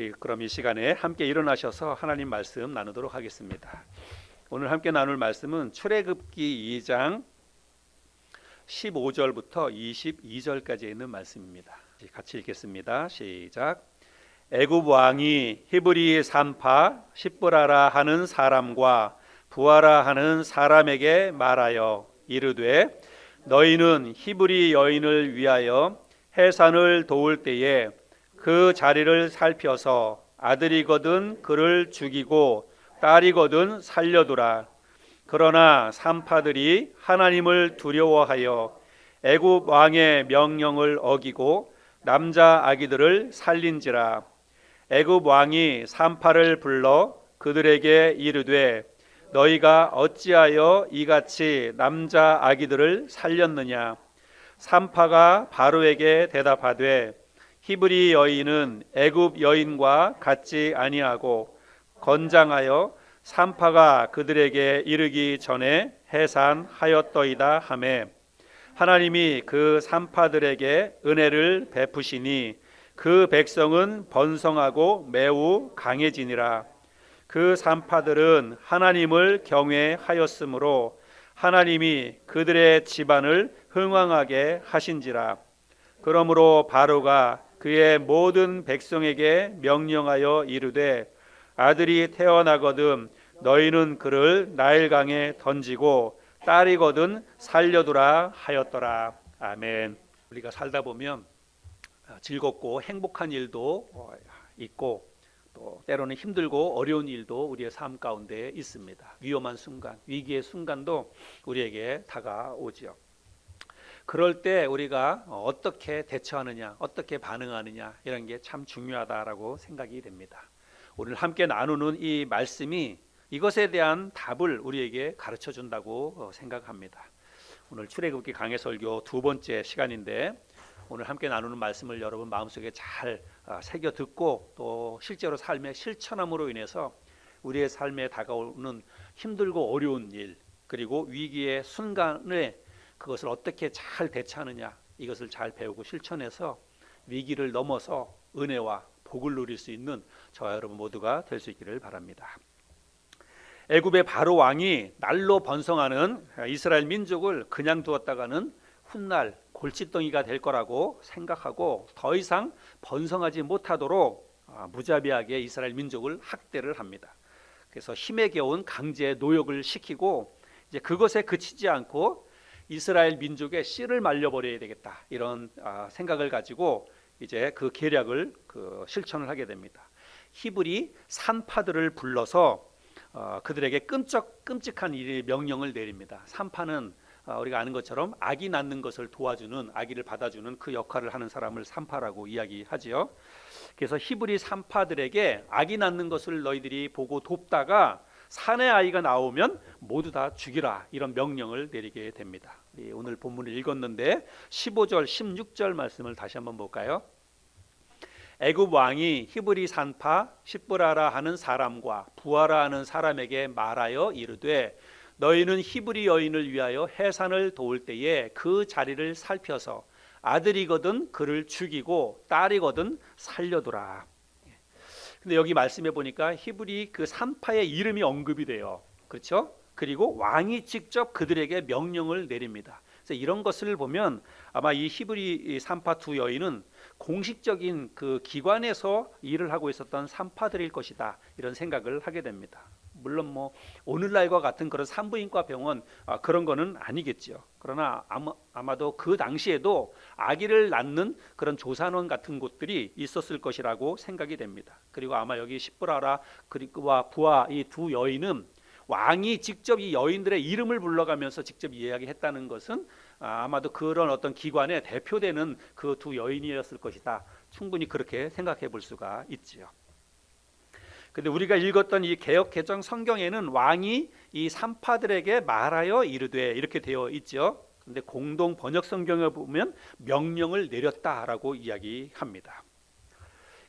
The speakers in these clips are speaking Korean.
우리 그럼 이 시간에 함께 일어나셔서 하나님 말씀 나누도록 하겠습니다. 오늘 함께 나눌 말씀은 출애굽기 2장 15절부터 22절까지 있는 말씀입니다. 같이 읽겠습니다. 시작. 애굽 왕이 히브리 산파 십브라라 하는 사람과 부하라 하는 사람에게 말하여 이르되 너희는 히브리 여인을 위하여 해산을 도울 때에 그 자리를 살펴서 아들이거든 그를 죽이고 딸이거든 살려두라. 그러나 산파들이 하나님을 두려워하여 애굽 왕의 명령을 어기고 남자 아기들을 살린지라. 애굽 왕이 산파를 불러 그들에게 이르되 너희가 어찌하여 이같이 남자 아기들을 살렸느냐. 산파가 바로에게 대답하되 히브리 여인은 애굽 여인과 같지 아니하고 건장하여 산파가 그들에게 이르기 전에 해산하였더이다 하매 하나님이 그 산파들에게 은혜를 베푸시니 그 백성은 번성하고 매우 강해지니라. 그 산파들은 하나님을 경외하였으므로 하나님이 그들의 집안을 흥왕하게 하신지라. 그러므로 바로가 그의 모든 백성에게 명령하여 이르되 아들이 태어나거든 너희는 그를 나일강에 던지고 딸이거든 살려두라 하였더라. 아멘. 우리가 살다 보면 즐겁고 행복한 일도 있고 또 때로는 힘들고 어려운 일도 우리의 삶 가운데 있습니다. 위험한 순간, 위기의 순간도 우리에게 다가오죠. 그럴 때 우리가 어떻게 대처하느냐, 어떻게 반응하느냐 이런 게 참 중요하다라고 생각이 됩니다. 오늘 함께 나누는 이 말씀이 이것에 대한 답을 우리에게 가르쳐 준다고 생각합니다. 오늘 출애굽기 강해 설교 두 번째 시간인데 오늘 함께 나누는 말씀을 여러분 마음속에 잘 새겨 듣고 또 실제로 삶에 실천함으로 인해서 우리의 삶에 다가오는 힘들고 어려운 일 그리고 위기의 순간에 그것을 어떻게 잘 대처하느냐 이것을 잘 배우고 실천해서 위기를 넘어서 은혜와 복을 누릴 수 있는 저와 여러분 모두가 될 수 있기를 바랍니다. 애굽의 바로 왕이 날로 번성하는 이스라엘 민족을 그냥 두었다가는 훗날 골칫덩이가 될 거라고 생각하고 더 이상 번성하지 못하도록 무자비하게 이스라엘 민족을 학대를 합니다. 그래서 힘에 겨운 강제 노역을 시키고 이제 그것에 그치지 않고 이스라엘 민족의 씨를 말려버려야 되겠다 이런 생각을 가지고 이제 그 계략을 실천을 하게 됩니다. 히브리 산파들을 불러서 그들에게 끔찍한 일의 명령을 내립니다. 산파는 우리가 아는 것처럼 아기 낳는 것을 도와주는 아기를 받아주는 그 역할을 하는 사람을 산파라고 이야기하지요. 그래서 히브리 산파들에게 아기 낳는 것을 너희들이 보고 돕다가 산의 아이가 나오면 모두 다 죽이라 이런 명령을 내리게 됩니다. 오늘 본문을 읽었는데 15절 16절 말씀을 다시 한번 볼까요? 애굽 왕이 히브리 산파 십브라라 하는 사람과 부하라 하는 사람에게 말하여 이르되 너희는 히브리 여인을 위하여 해산을 도울 때에 그 자리를 살펴서 아들이거든 그를 죽이고 딸이거든 살려두라. 근데 여기 말씀해 보니까 히브리 그 산파의 이름이 언급이 돼요. 그렇죠? 그리고 왕이 직접 그들에게 명령을 내립니다. 그래서 이런 것을 보면 아마 이 히브리 산파 두 여인은 공식적인 그 기관에서 일을 하고 있었던 산파들일 것이다 이런 생각을 하게 됩니다. 물론 뭐 오늘날과 같은 그런 산부인과 병원 그런 거는 아니겠죠. 그러나 아마도 그 당시에도 아기를 낳는 그런 조산원 같은 곳들이 있었을 것이라고 생각이 됩니다. 그리고 아마 여기 십브라라 그리고와 부하 이 두 여인은 왕이 직접 이 여인들의 이름을 불러가면서 직접 이야기했다는 것은 아마도 그런 어떤 기관에 대표되는 그 두 여인이었을 것이다. 충분히 그렇게 생각해 볼 수가 있지요. 근데 우리가 읽었던 이 개역 개정 성경에는 왕이 이 산파들에게 말하여 이르되 이렇게 되어 있죠. 근데 공동 번역 성경에 보면 명령을 내렸다라고 이야기합니다.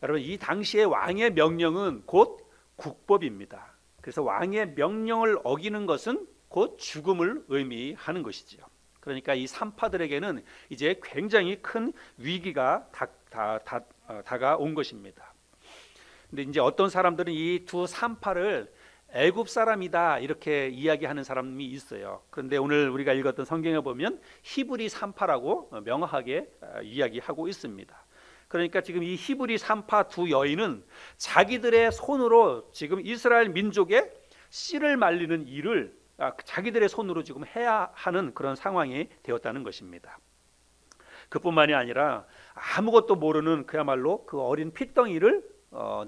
여러분 이 당시의 왕의 명령은 곧 국법입니다. 그래서 왕의 명령을 어기는 것은 곧 죽음을 의미하는 것이지요. 그러니까 이 산파들에게는 이제 굉장히 큰 위기가 다가온 것입니다. 근데 이제 어떤 사람들은 이 두 산파를 애굽 사람이다 이렇게 이야기하는 사람이 있어요. 그런데 오늘 우리가 읽었던 성경에 보면 히브리 산파라고 명확하게 이야기하고 있습니다. 그러니까 지금 이 히브리 산파 두 여인은 자기들의 손으로 지금 이스라엘 민족의 씨를 말리는 일을 자기들의 손으로 지금 해야 하는 그런 상황이 되었다는 것입니다. 그뿐만이 아니라 아무것도 모르는 그야말로 그 어린 핏덩이를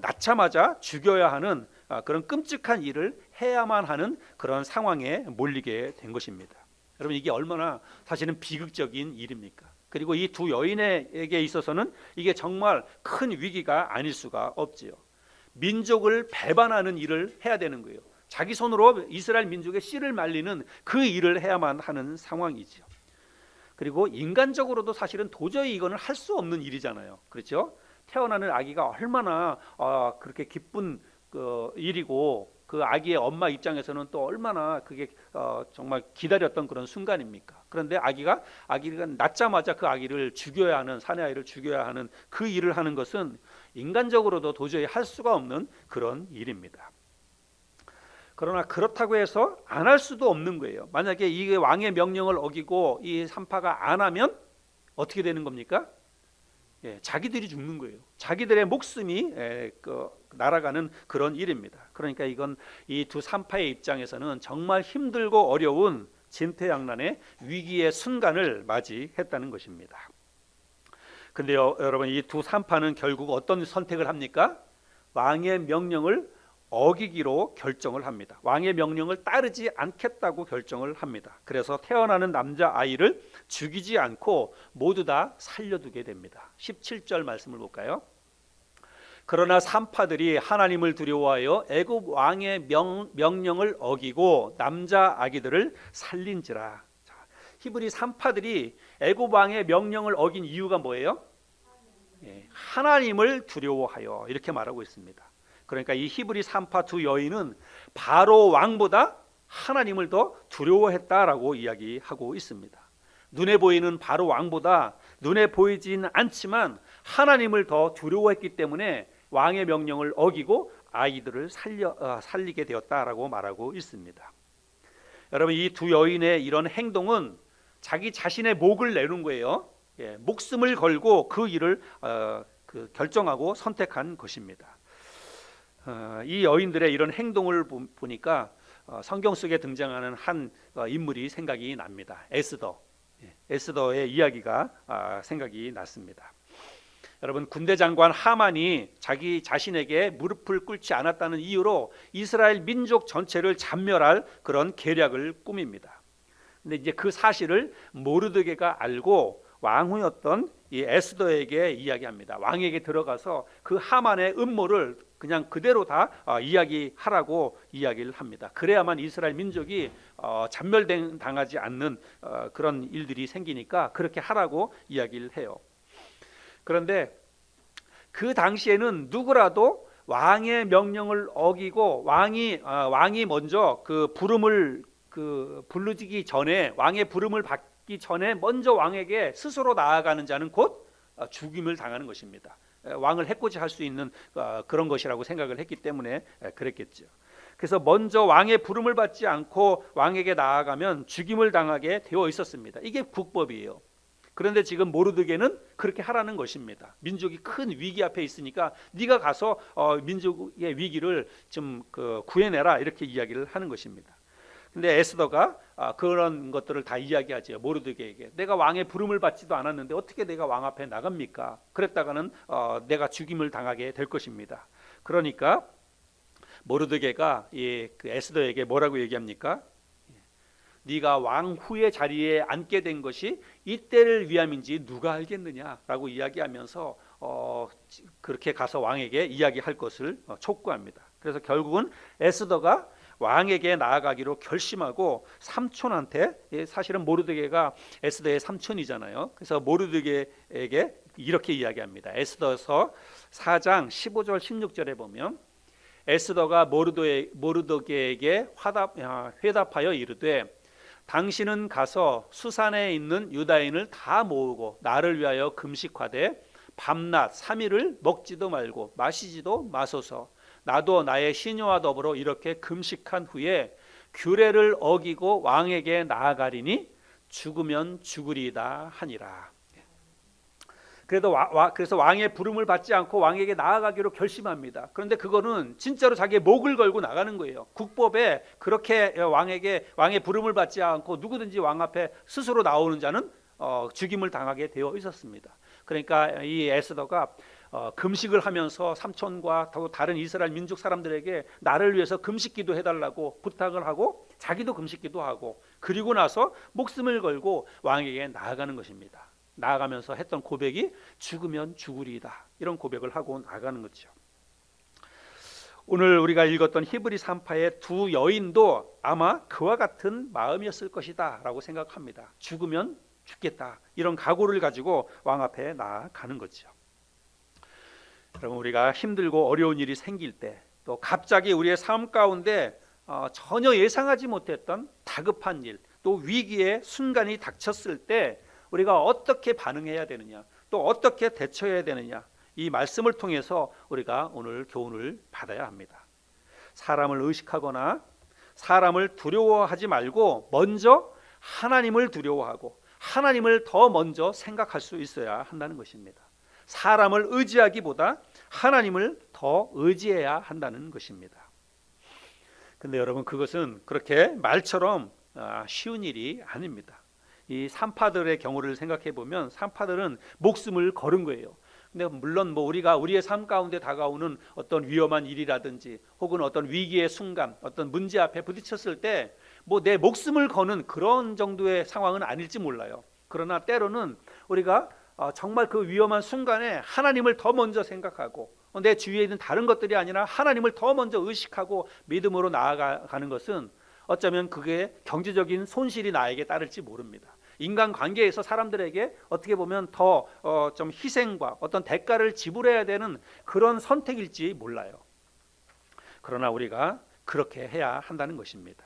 낳자마자 죽여야 하는 그런 끔찍한 일을 해야만 하는 그런 상황에 몰리게 된 것입니다. 여러분, 이게 얼마나 사실은 비극적인 일입니까? 그리고 이 두 여인에게 있어서는 이게 정말 큰 위기가 아닐 수가 없지요. 민족을 배반하는 일을 해야 되는 거예요. 자기 손으로 이스라엘 민족의 씨를 말리는 그 일을 해야만 하는 상황이죠. 그리고 인간적으로도 사실은 도저히 이거는 할 수 없는 일이잖아요. 그렇죠? 태어나는 아기가 얼마나 그렇게 기쁜 그 일이고, 그 아기의 엄마 입장에서는 또 얼마나 그게 정말 기다렸던 그런 순간입니까? 그런데 아기가 낳자마자 그 아기를 죽여야 하는, 사내 아이를 죽여야 하는 그 일을 하는 것은 인간적으로도 도저히 할 수가 없는 그런 일입니다. 그러나 그렇다고 해서 안 할 수도 없는 거예요. 만약에 이게 왕의 명령을 어기고 이 산파가 안 하면 어떻게 되는 겁니까? 자기들이 죽는 거예요. 자기들의 목숨이 날아가는 그런 일입니다. 그러니까 이건 이 두 산파의 입장에서는 정말 힘들고 어려운 진퇴양난의 위기의 순간을 맞이했다는 것입니다. 근데요, 여러분, 이 두 산파는 결국 어떤 선택을 합니까? 왕의 명령을 어기기로 결정을 합니다. 왕의 명령을 따르지 않겠다고 결정을 합니다. 그래서 태어나는 남자 아이를 죽이지 않고 모두 다 살려두게 됩니다. 17절 말씀을 볼까요? 그러나 산파들이 하나님을 두려워하여 애굽 왕의 명령을 어기고 남자 아기들을 살린지라. 자, 히브리 산파들이 애굽 왕의 명령을 어긴 이유가 뭐예요? 하나님을 두려워하여, 이렇게 말하고 있습니다. 그러니까 이 히브리 산파 두 여인은 바로 왕보다 하나님을 더 두려워했다라고 이야기하고 있습니다. 눈에 보이는 바로 왕보다 눈에 보이진 않지만 하나님을 더 두려워했기 때문에 왕의 명령을 어기고 아이들을 살리게 되었다라고 말하고 있습니다. 여러분, 이 두 여인의 이런 행동은 자기 자신의 목을 내는 거예요. 목숨을 걸고 그 일을 결정하고 선택한 것입니다. 이 여인들의 이런 행동을 보니까 성경 속에 등장하는 한 인물이 생각이 납니다. 에스더의 이야기가 생각이 났습니다. 여러분, 군대 장관 하만이 자기 자신에게 무릎을 꿇지 않았다는 이유로 이스라엘 민족 전체를 잔멸할 그런 계략을 꾸밉니다. 근데 이제 그 사실을 모르드게가 알고 왕후였던 이 에스더에게 이야기합니다. 왕에게 들어가서 그 하만의 음모를 그냥 그대로 다 이야기하라고 이야기를 합니다. 그래야만 이스라엘 민족이 잔멸당하지 않는 그런 일들이 생기니까 그렇게 하라고 이야기를 해요. 그런데 그 당시에는 누구라도 왕의 명령을 어기고 왕이 먼저 그 부름을 부르기 전에, 왕의 부름을 받기 전에 먼저 왕에게 스스로 나아가는 자는 곧 죽임을 당하는 것입니다. 왕을 해코지할 수 있는 그런 것이라고 생각을 했기 때문에 그랬겠죠. 그래서 먼저 왕의 부름을 받지 않고 왕에게 나아가면 죽임을 당하게 되어 있었습니다. 이게 국법이에요. 그런데 지금 모르드게는 그렇게 하라는 것입니다. 민족이 큰 위기 앞에 있으니까 네가 가서 민족의 위기를 좀 구해내라, 이렇게 이야기를 하는 것입니다. 근데 에스더가 그런 것들을 다 이야기하죠. 모르드게에게. 내가 왕의 부름을 받지도 않았는데 어떻게 내가 왕 앞에 나갑니까? 그랬다가는 내가 죽임을 당하게 될 것입니다. 그러니까 모르드게가 그 에스더에게 뭐라고 얘기합니까? 네가 왕후의 자리에 앉게 된 것이 이때를 위함인지 누가 알겠느냐라고 이야기하면서 그렇게 가서 왕에게 이야기할 것을 촉구합니다. 그래서 결국은 에스더가 왕에게 나아가기로 결심하고 삼촌한테, 사실은 모르드게가 에스더의 삼촌이잖아요. 그래서 모르드게에게 이렇게 이야기합니다. 에스더서 4장 15절 16절에 보면 에스더가 모르드게에게 회답하여 이르되 당신은 가서 수산에 있는 유다인을 다 모으고 나를 위하여 금식하되 밤낮 3일을 먹지도 말고 마시지도 마소서. 나도 나의 시녀와 더불어 이렇게 금식한 후에 규례를 어기고 왕에게 나아가리니 죽으면 죽으리이다 하니라. 그래서 왕의 부름을 받지 않고 왕에게 나아가기로 결심합니다. 그런데 그거는 진짜로 자기의 목을 걸고 나가는 거예요. 국법에 그렇게 왕의 부름을 받지 않고 누구든지 왕 앞에 스스로 나오는 자는 죽임을 당하게 되어 있었습니다. 그러니까 이 에스더가 금식을 하면서 삼촌과 다른 이스라엘 민족 사람들에게 나를 위해서 금식기도 해달라고 부탁을 하고 자기도 금식기도 하고 그리고 나서 목숨을 걸고 왕에게 나아가는 것입니다. 나아가면서 했던 고백이 죽으면 죽으리이다, 이런 고백을 하고 나가는 거죠. 오늘 우리가 읽었던 히브리 3파의 두 여인도 아마 그와 같은 마음이었을 것이다 라고 생각합니다. 죽으면 죽겠다, 이런 각오를 가지고 왕 앞에 나아가는 거죠. 여러분, 우리가 힘들고 어려운 일이 생길 때, 또 갑자기 우리의 삶 가운데 전혀 예상하지 못했던 다급한 일, 또 위기의 순간이 닥쳤을 때 우리가 어떻게 반응해야 되느냐, 또 어떻게 대처해야 되느냐, 이 말씀을 통해서 우리가 오늘 교훈을 받아야 합니다. 사람을 의식하거나 사람을 두려워하지 말고 먼저 하나님을 두려워하고 하나님을 더 먼저 생각할 수 있어야 한다는 것입니다. 사람을 의지하기보다 하나님을 더 의지해야 한다는 것입니다. 근데 여러분, 그것은 그렇게 말처럼 쉬운 일이 아닙니다. 이 산파들의 경우를 생각해 보면 산파들은 목숨을 걸은 거예요. 근데 물론 우리가 우리의 삶 가운데 다가오는 어떤 위험한 일이라든지 혹은 어떤 위기의 순간, 어떤 문제 앞에 부딪혔을 때 내 목숨을 거는 그런 정도의 상황은 아닐지 몰라요. 그러나 때로는 우리가 정말 그 위험한 순간에 하나님을 더 먼저 생각하고 내 주위에 있는 다른 것들이 아니라 하나님을 더 먼저 의식하고 믿음으로 나아가는 것은 어쩌면 그게 경제적인 손실이 나에게 따를지 모릅니다. 인간관계에서 사람들에게 어떻게 보면 더 좀 희생과 어떤 대가를 지불해야 되는 그런 선택일지 몰라요. 그러나 우리가 그렇게 해야 한다는 것입니다.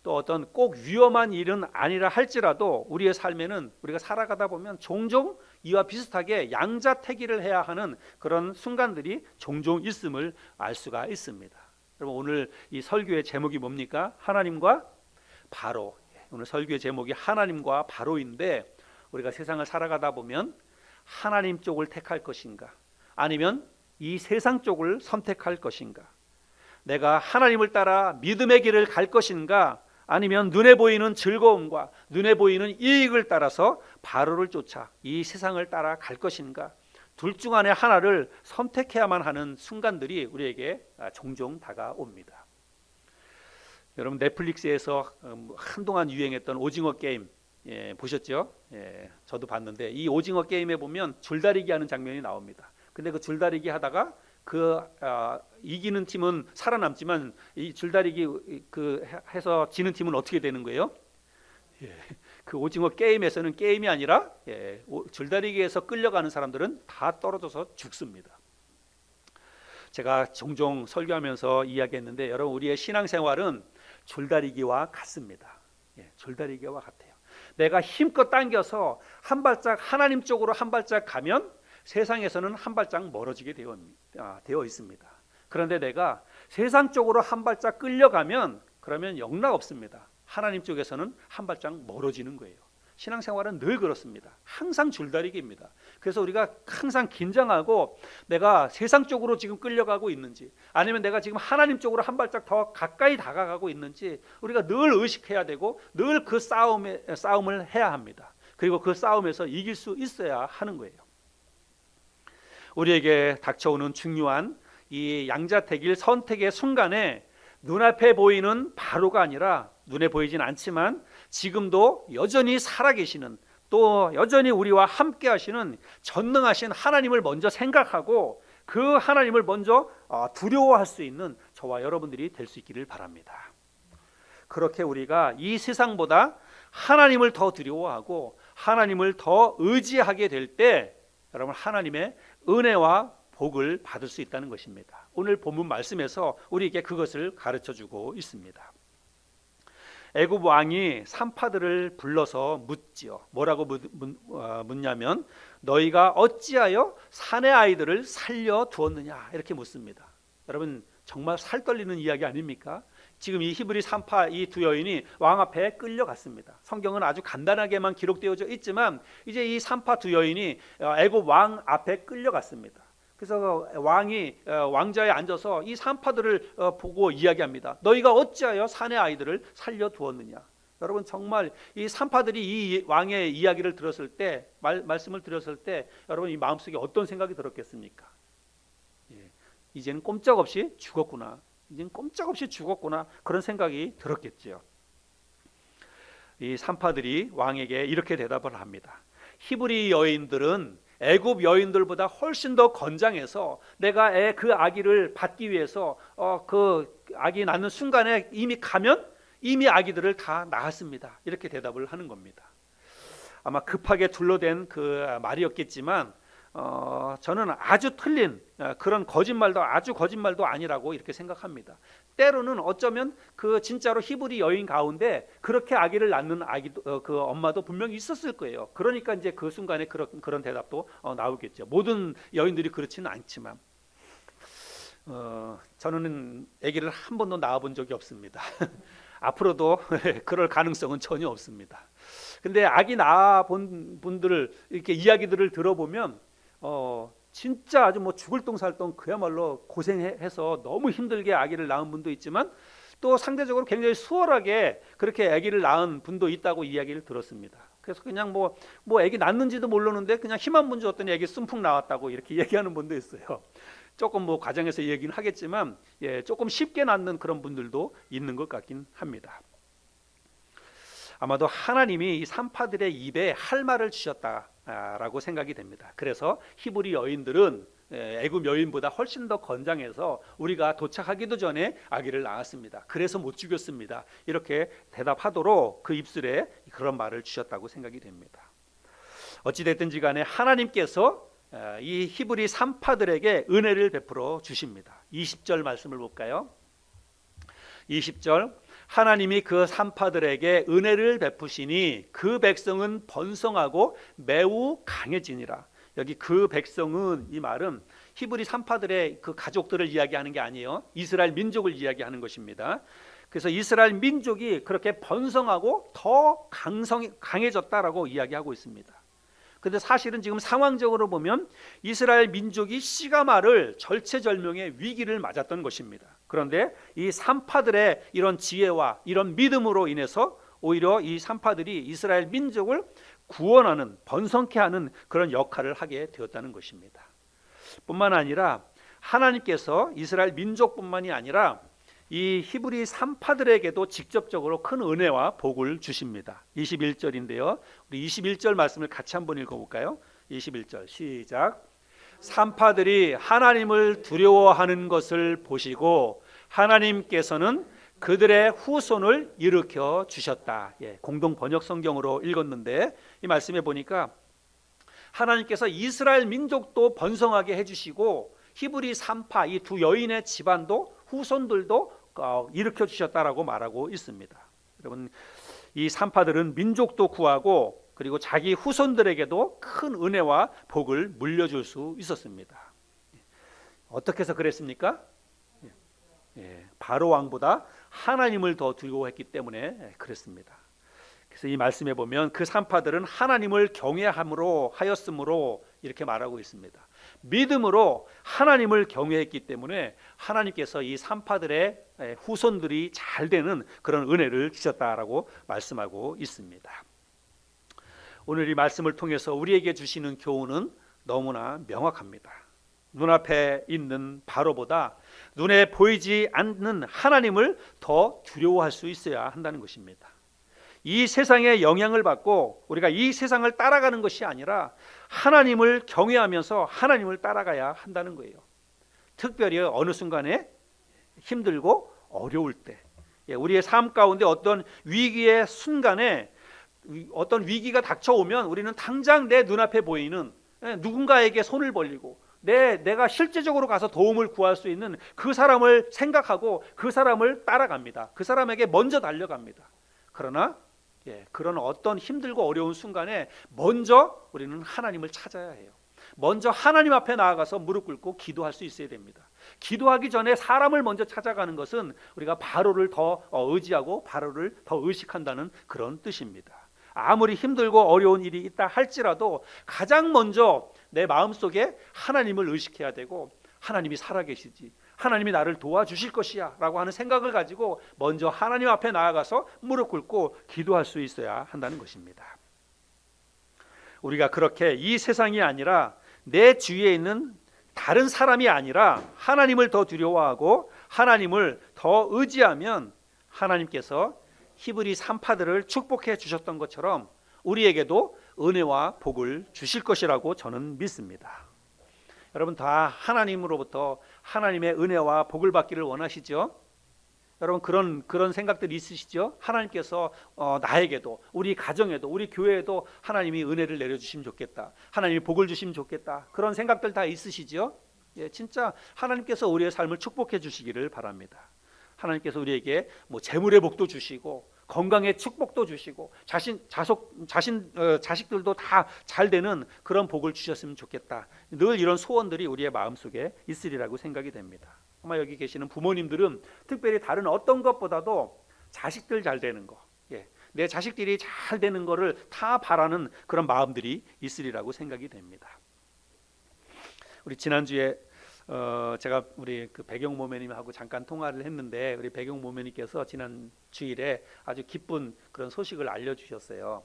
또 어떤 꼭 위험한 일은 아니라 할지라도 우리의 삶에는 우리가 살아가다 보면 종종 이와 비슷하게 양자택일을 해야 하는 그런 순간들이 종종 있음을 알 수가 있습니다. 여러분, 오늘 이 설교의 제목이 뭡니까? 하나님과 바로. 오늘 설교의 제목이 하나님과 바로인데, 우리가 세상을 살아가다 보면 하나님 쪽을 택할 것인가, 아니면 이 세상 쪽을 선택할 것인가, 내가 하나님을 따라 믿음의 길을 갈 것인가, 아니면 눈에 보이는 즐거움과 눈에 보이는 이익을 따라서 바로를 쫓아 이 세상을 따라 갈 것인가, 둘 중 안에 하나를 선택해야만 하는 순간들이 우리에게 종종 다가옵니다. 여러분, 넷플릭스에서 한동안 유행했던 오징어 게임 보셨죠? 저도 봤는데 이 오징어 게임에 보면 줄다리기 하는 장면이 나옵니다. 근데 그 줄다리기 하다가 이기는 팀은 살아남지만 이 줄다리기 해서 지는 팀은 어떻게 되는 거예요? 그 오징어 게임에서는 게임이 아니라 줄다리기에서 끌려가는 사람들은 다 떨어져서 죽습니다. 제가 종종 설교하면서 이야기했는데, 여러분, 우리의 신앙생활은 줄다리기와 같습니다. 줄다리기와 같아요. 내가 힘껏 당겨서 한 발짝 하나님 쪽으로 한 발짝 가면 세상에서는 한 발짝 멀어지게 되어 있습니다. 그런데 내가 세상 쪽으로 한 발짝 끌려가면 그러면 영락 없습니다. 하나님 쪽에서는 한 발짝 멀어지는 거예요. 신앙생활은 늘 그렇습니다. 항상 줄다리기입니다. 그래서 우리가 항상 긴장하고 내가 세상 쪽으로 지금 끌려가고 있는지, 아니면 내가 지금 하나님 쪽으로 한 발짝 더 가까이 다가가고 있는지 우리가 늘 의식해야 되고 늘 그 싸움을 해야 합니다. 그리고 그 싸움에서 이길 수 있어야 하는 거예요. 우리에게 닥쳐오는 중요한 이 양자택일 선택의 순간에 눈앞에 보이는 바로가 아니라, 눈에 보이진 않지만 지금도 여전히 살아계시는, 또 여전히 우리와 함께 하시는 전능하신 하나님을 먼저 생각하고 그 하나님을 먼저 두려워할 수 있는 저와 여러분들이 될 수 있기를 바랍니다. 그렇게 우리가 이 세상보다 하나님을 더 두려워하고 하나님을 더 의지하게 될 때, 여러분, 하나님의 은혜와 복을 받을 수 있다는 것입니다. 오늘 본문 말씀에서 우리에게 그것을 가르쳐주고 있습니다. 애굽 왕이 산파들을 불러서 묻지요. 뭐라고 묻냐면 너희가 어찌하여 산의 아이들을 살려 두었느냐 이렇게 묻습니다. 여러분 정말 살 떨리는 이야기 아닙니까? 지금 이 히브리 산파 이 두 여인이 왕 앞에 끌려갔습니다. 성경은 아주 간단하게만 기록되어져 있지만 이제 이 산파 두 여인이 애굽 왕 앞에 끌려갔습니다. 그래서 왕이 왕좌에 앉아서 이 산파들을 보고 이야기합니다. 너희가 어찌하여 산의 아이들을 살려 두었느냐. 여러분 정말 이 산파들이 이 왕의 이야기를 들었을 때 말씀을 들었을 때 여러분 이 마음속에 어떤 생각이 들었겠습니까? 예, 이제는 꼼짝없이 죽었구나. 이제는 꼼짝없이 죽었구나. 그런 생각이 들었겠죠. 이 산파들이 왕에게 이렇게 대답을 합니다. 히브리 여인들은 애굽 여인들보다 훨씬 더 건장해서 내가 그 아기를 받기 위해서 그 아기 낳는 순간에 이미 가면 이미 아기들을 다 낳았습니다. 이렇게 대답을 하는 겁니다. 아마 급하게 둘러댄 그 말이었겠지만 저는 아주 틀린 그런 거짓말도 아주 거짓말도 아니라고 이렇게 생각합니다. 때로는 어쩌면 그 진짜로 히브리 여인 가운데 그렇게 아기를 낳는 그 엄마도 분명히 있었을 거예요. 그러니까 이제 그 순간에 그런 대답도 나오겠죠. 모든 여인들이 그렇지는 않지만 저는 아기를 한 번도 낳아본 적이 없습니다. 앞으로도 그럴 가능성은 전혀 없습니다. 근데 아기 낳아본 분들 이렇게 이야기들을 들어보면 진짜 아주 뭐 죽을 똥살똥 그야말로 고생해서 너무 힘들게 아기를 낳은 분도 있지만 또 상대적으로 굉장히 수월하게 그렇게 아기를 낳은 분도 있다고 이야기를 들었습니다. 그래서 그냥 뭐 아기 낳는지도 모르는데 그냥 힘 한 번 줬더니 아기 씀풍 나왔다고 이렇게 얘기하는 분도 있어요. 조금 뭐 과정에서 얘기는 하겠지만 조금 쉽게 낳는 그런 분들도 있는 것 같긴 합니다. 아마도 하나님이 이 산파들의 입에 할 말을 주셨다라고 생각이 됩니다. 그래서 히브리 여인들은 애굽 여인보다 훨씬 더 건장해서 우리가 도착하기도 전에 아기를 낳았습니다. 그래서 못 죽였습니다. 이렇게 대답하도록 그 입술에 그런 말을 주셨다고 생각이 됩니다. 어찌됐든지 간에 하나님께서 이 히브리 산파들에게 은혜를 베풀어 주십니다. 20절 말씀을 볼까요? 20절 하나님이 그 산파들에게 은혜를 베푸시니 그 백성은 번성하고 매우 강해지니라. 여기 그 백성은 이 말은 히브리 산파들의 그 가족들을 이야기하는 게 아니에요. 이스라엘 민족을 이야기하는 것입니다. 그래서 이스라엘 민족이 그렇게 번성하고 더 강해졌다라고 이야기하고 있습니다. 그런데 사실은 지금 상황적으로 보면 이스라엘 민족이 씨가 마를 절체절명의 위기를 맞았던 것입니다. 그런데 이 산파들의 이런 지혜와 이런 믿음으로 인해서 오히려 이 산파들이 이스라엘 민족을 구원하는 번성케 하는 그런 역할을 하게 되었다는 것입니다. 뿐만 아니라 하나님께서 이스라엘 민족뿐만이 아니라 이 히브리 산파들에게도 직접적으로 큰 은혜와 복을 주십니다. 21절인데요. 우리 21절 말씀을 같이 한번 읽어볼까요? 21절 시작. 산파들이 하나님을 두려워하는 것을 보시고 하나님께서는 그들의 후손을 일으켜 주셨다. 공동 번역 성경으로 읽었는데 이 말씀에 보니까 하나님께서 이스라엘 민족도 번성하게 해주시고 히브리 산파 이 두 여인의 집안도 후손들도 일으켜 주셨다라고 말하고 있습니다. 여러분 이 산파들은 민족도 구하고 그리고 자기 후손들에게도 큰 은혜와 복을 물려줄 수 있었습니다. 어떻게 해서 그랬습니까? 바로 왕보다 하나님을 더 두려워했기 때문에 그랬습니다. 그래서 이 말씀에 보면 그 산파들은 하나님을 경외함으로 하였으므로 이렇게 말하고 있습니다. 믿음으로 하나님을 경외했기 때문에 하나님께서 이 산파들의 후손들이 잘 되는 그런 은혜를 주셨다라고 말씀하고 있습니다. 오늘 이 말씀을 통해서 우리에게 주시는 교훈은 너무나 명확합니다. 눈앞에 있는 바로보다 눈에 보이지 않는 하나님을 더 두려워할 수 있어야 한다는 것입니다. 이 세상의 영향을 받고 우리가 이 세상을 따라가는 것이 아니라 하나님을 경외하면서 하나님을 따라가야 한다는 거예요. 특별히 어느 순간에 힘들고 어려울 때 우리의 삶 가운데 어떤 위기의 순간에 어떤 위기가 닥쳐오면 우리는 당장 내 눈앞에 보이는 누군가에게 손을 벌리고 내가 실제적으로 가서 도움을 구할 수 있는 그 사람을 생각하고 그 사람을 따라갑니다. 그 사람에게 먼저 달려갑니다. 그러나 그런 어떤 힘들고 어려운 순간에 먼저 우리는 하나님을 찾아야 해요. 먼저 하나님 앞에 나아가서 무릎 꿇고 기도할 수 있어야 됩니다. 기도하기 전에 사람을 먼저 찾아가는 것은 우리가 바로를 더 의지하고 바로를 더 의식한다는 그런 뜻입니다. 아무리 힘들고 어려운 일이 있다 할지라도 가장 먼저 내 마음속에 하나님을 의식해야 되고, 하나님이 살아계시지, 하나님이 나를 도와주실 것이야 라고 하는 생각을 가지고 먼저 하나님 앞에 나아가서 무릎 꿇고 기도할 수 있어야 한다는 것입니다. 우리가 그렇게 이 세상이 아니라 내 주위에 있는 다른 사람이 아니라 하나님을 더 두려워하고 하나님을 더 의지하면 하나님께서 히브리 산파들을 축복해 주셨던 것처럼 우리에게도 은혜와 복을 주실 것이라고 저는 믿습니다. 여러분 다 하나님으로부터 하나님의 은혜와 복을 받기를 원하시죠? 여러분 그런 생각들이 있으시죠? 하나님께서 나에게도, 우리 가정에도, 우리 교회에도 하나님이 은혜를 내려주시면 좋겠다, 하나님이 복을 주시면 좋겠다, 그런 생각들 다 있으시죠? 진짜 하나님께서 우리의 삶을 축복해 주시기를 바랍니다. 하나님께서 우리에게 재물의 복도 주시고 건강의 축복도 주시고 자식들도 다 잘 되는 그런 복을 주셨으면 좋겠다, 늘 이런 소원들이 우리의 마음속에 있으리라고 생각이 됩니다. 아마 여기 계시는 부모님들은 특별히 다른 어떤 것보다도 자식들 잘 되는 거, 내 자식들이 잘 되는 거를 다 바라는 그런 마음들이 있으리라고 생각이 됩니다. 우리 지난주에 제가 우리 그 배경 모매님하고 잠깐 통화를 했는데, 우리 배경 모매님께서 지난 주일에 아주 기쁜 그런 소식을 알려주셨어요.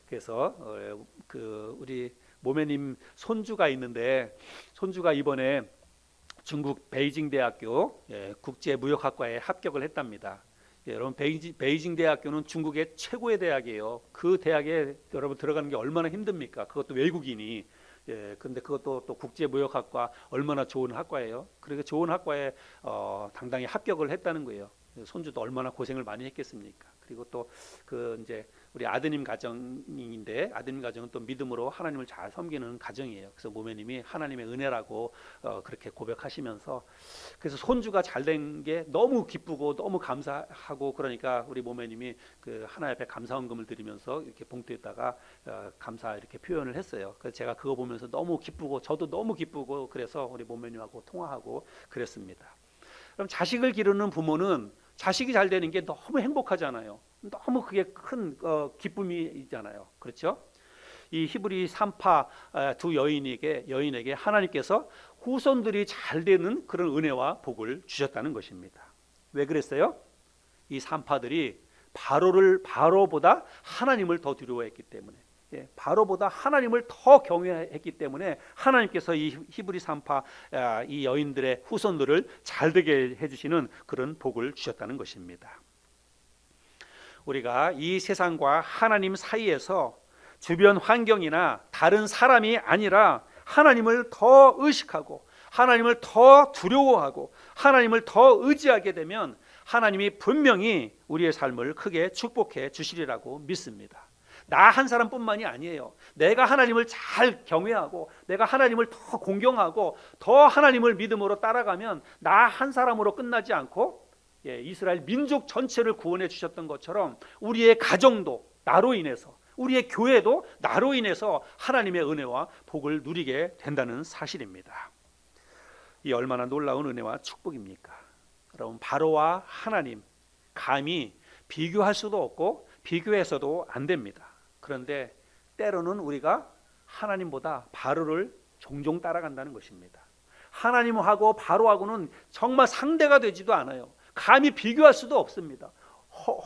그래서 우리 모매님 손주가 있는데, 손주가 이번에 중국 베이징 대학교 국제무역학과에 합격을 했답니다. 여러분 베이징 대학교는 중국의 최고의 대학이에요. 그 대학에 여러분 들어가는 게 얼마나 힘듭니까? 그것도 외국인이. 그런데 그것도 또 국제무역학과, 얼마나 좋은 학과예요. 그러니까 좋은 학과에 당당히 합격을 했다는 거예요. 손주도 얼마나 고생을 많이 했겠습니까? 그리고 또 이제 우리 아드님 가정인데, 아드님 가정은 또 믿음으로 하나님을 잘 섬기는 가정이에요. 그래서 모매님이 하나님의 은혜라고 그렇게 고백하시면서, 그래서 손주가 잘 된 게 너무 기쁘고 너무 감사하고, 그러니까 우리 모매님이 하나님 앞에 감사헌금을 드리면서 이렇게 봉투에다가 감사 이렇게 표현을 했어요. 그래서 제가 그거 보면서 너무 기쁘고, 저도 너무 기쁘고, 그래서 우리 모매님하고 통화하고 그랬습니다. 그럼 자식을 기르는 부모는 자식이 잘 되는 게 너무 행복하잖아요. 너무 그게 큰 기쁨이 있잖아요. 그렇죠? 이 히브리 산파 두 여인에게 하나님께서 후손들이 잘 되는 그런 은혜와 복을 주셨다는 것입니다. 왜 그랬어요? 이 산파들이 바로보다 하나님을 더 두려워했기 때문에, 바로보다 하나님을 더 경외했기 때문에 하나님께서 이 히브리 산파 이 여인들의 후손들을 잘되게 해주시는 그런 복을 주셨다는 것입니다. 우리가 이 세상과 하나님 사이에서 주변 환경이나 다른 사람이 아니라 하나님을 더 의식하고 하나님을 더 두려워하고 하나님을 더 의지하게 되면 하나님이 분명히 우리의 삶을 크게 축복해 주시리라고 믿습니다. 나 한 사람뿐만이 아니에요. 내가 하나님을 잘 경외하고 내가 하나님을 더 공경하고 더 하나님을 믿음으로 따라가면 나 한 사람으로 끝나지 않고 이스라엘 민족 전체를 구원해 주셨던 것처럼 우리의 가정도 나로 인해서, 우리의 교회도 나로 인해서 하나님의 은혜와 복을 누리게 된다는 사실입니다. 이 얼마나 놀라운 은혜와 축복입니까? 여러분, 바로와 하나님 감히 비교할 수도 없고 비교해서도 안 됩니다. 그런데 때로는 우리가 하나님보다 바로를 종종 따라간다는 것입니다. 하나님하고 바로하고는 정말 상대가 되지도 않아요. 감히 비교할 수도 없습니다.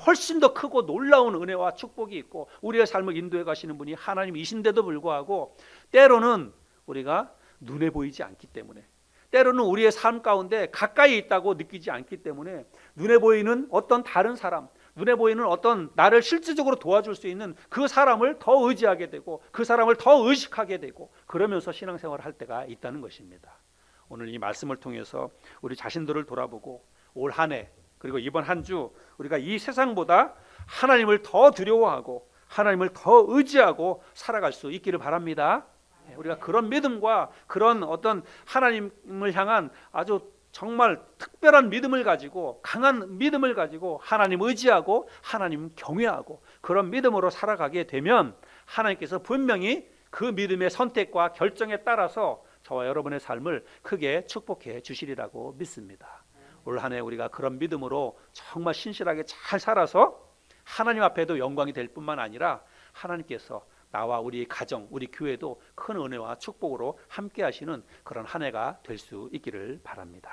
훨씬 더 크고 놀라운 은혜와 축복이 있고 우리의 삶을 인도해 가시는 분이 하나님이신데도 불구하고 때로는 우리가 눈에 보이지 않기 때문에, 때로는 우리의 삶 가운데 가까이 있다고 느끼지 않기 때문에 눈에 보이는 어떤 다른 사람, 눈에 보이는 어떤 나를 실질적으로 도와줄 수 있는 그 사람을 더 의지하게 되고 그 사람을 더 의식하게 되고 그러면서 신앙생활을 할 때가 있다는 것입니다. 오늘 이 말씀을 통해서 우리 자신들을 돌아보고 올 한 해 그리고 이번 한 주 우리가 이 세상보다 하나님을 더 두려워하고 하나님을 더 의지하고 살아갈 수 있기를 바랍니다. 우리가 그런 믿음과 그런 어떤 하나님을 향한 아주 정말 특별한 믿음을 가지고 강한 믿음을 가지고 하나님 의지하고 하나님 경외하고 그런 믿음으로 살아가게 되면 하나님께서 분명히 그 믿음의 선택과 결정에 따라서 저와 여러분의 삶을 크게 축복해 주시리라고 믿습니다. 올 한 해 우리가 그런 믿음으로 정말 신실하게 잘 살아서 하나님 앞에도 영광이 될 뿐만 아니라 하나님께서 나와 우리 가정, 우리 교회도 큰 은혜와 축복으로 함께 하시는 그런 한 해가 될 수 있기를 바랍니다.